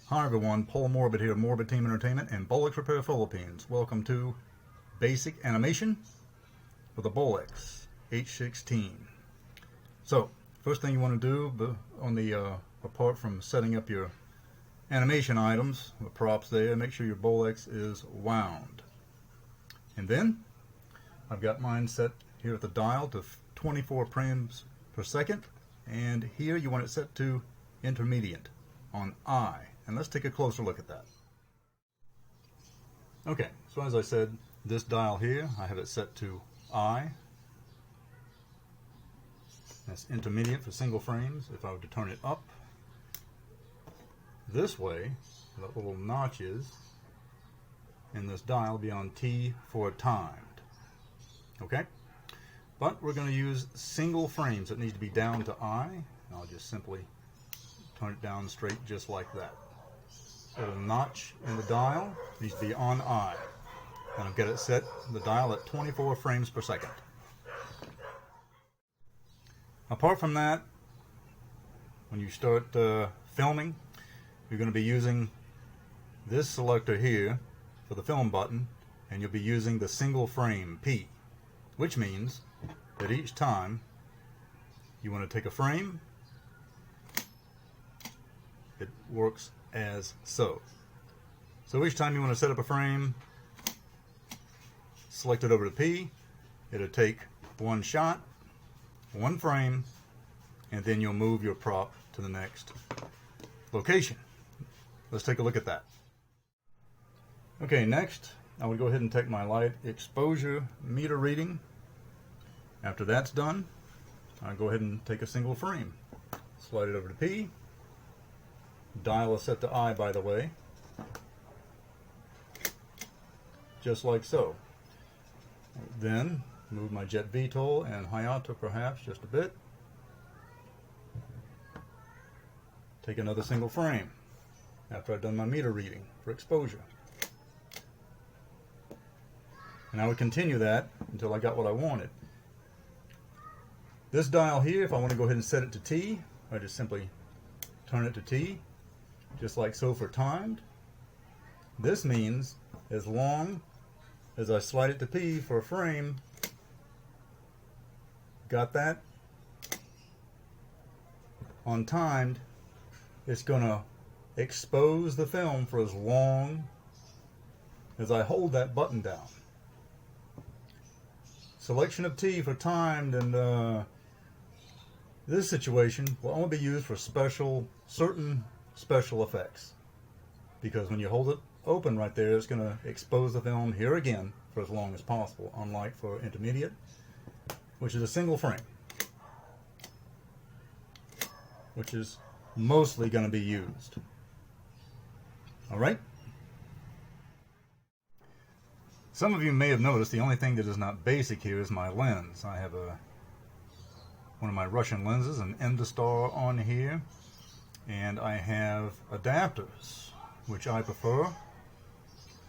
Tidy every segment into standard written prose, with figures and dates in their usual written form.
Hi everyone, Paul Morbid here, Morbid Team Entertainment and Bolex Repair Philippines. Welcome to basic animation for the Bolex H-16. So, first thing you want to do on the apart from setting up your animation items, the props there, make sure your Bolex is wound. And then, I've got mine set here at the dial to 24 frames per second, and here you want it set to intermediate on I. And let's take a closer look at that. Okay, so as I said, this dial here, I have it set to I. That's intermediate for single frames. If I were to turn it up this way, that little notch is in this dial be on T for timed. Okay? But we're going to use single frames. It needs to be down to I. And I'll just simply turn it down straight just like that. Little notch in the dial needs to be on I. And I've got it set the dial at 24 frames per second. Apart from that, when you start filming, you're going to be using this selector here for the film button, and you'll be using the single frame P, which means that each time you want to take a frame, it works as so. So each time you want to set up a frame, select it over to P, it'll take one shot, one frame, and then you'll move your prop to the next location. Let's take a look at that. Okay, next I will go ahead and take my light exposure meter reading. After that's done, I'll go ahead and take a single frame, slide it over to P. Dial is set to I, by the way, just like so. Then move my jet VTOL and Hayato perhaps just a bit. Take another single frame after I've done my meter reading for exposure. And I would continue that until I got what I wanted. This dial here, if I want to go ahead and set it to T, I just simply turn it to T, just like so for timed. This means as long as I slide it to P for a frame, got that? On timed, it's going to expose the film for as long as I hold that button down. Selection of T for timed, and this situation will only be used for certain special effects, because when you hold it open right there, it's going to expose the film here again for as long as possible, unlike for intermediate, which is a single frame, which is mostly going to be used. Alright? Some of you may have noticed the only thing that is not basic here is my lens. I have one of my Russian lenses, an Endostar on here, and I have adapters, which I prefer.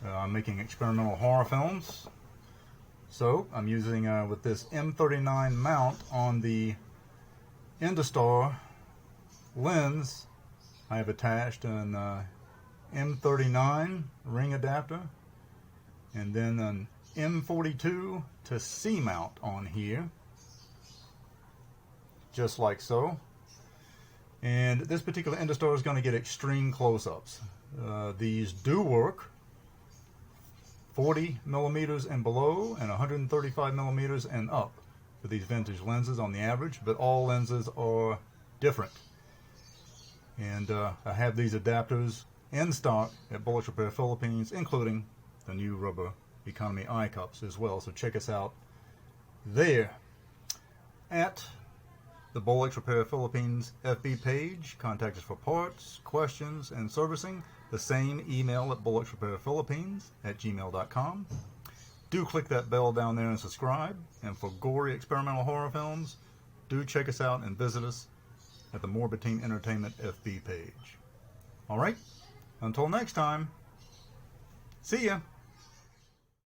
I'm making experimental horror films, so I'm using with this M39 mount on the Endostar lens. I have attached an M39 ring adapter, and then an M42 to C mount on here, just like so. And this particular Endostar is going to get extreme close-ups. These do work 40 millimeters and below and 135 millimeters and up for these vintage lenses on the average, but all lenses are different. And I have these adapters in stock at Bolex Repair Philippines, including the new rubber economy eye cups as well. So check us out there at the Bolex Repair Philippines FB page. Contact us for parts, questions, and servicing. The same email at bolexrepairphilippines@gmail.com. Do click that bell down there and subscribe. And for gory experimental horror films, do check us out and visit us at the Morbid Team Entertainment FB page. Alright, until next time, see ya!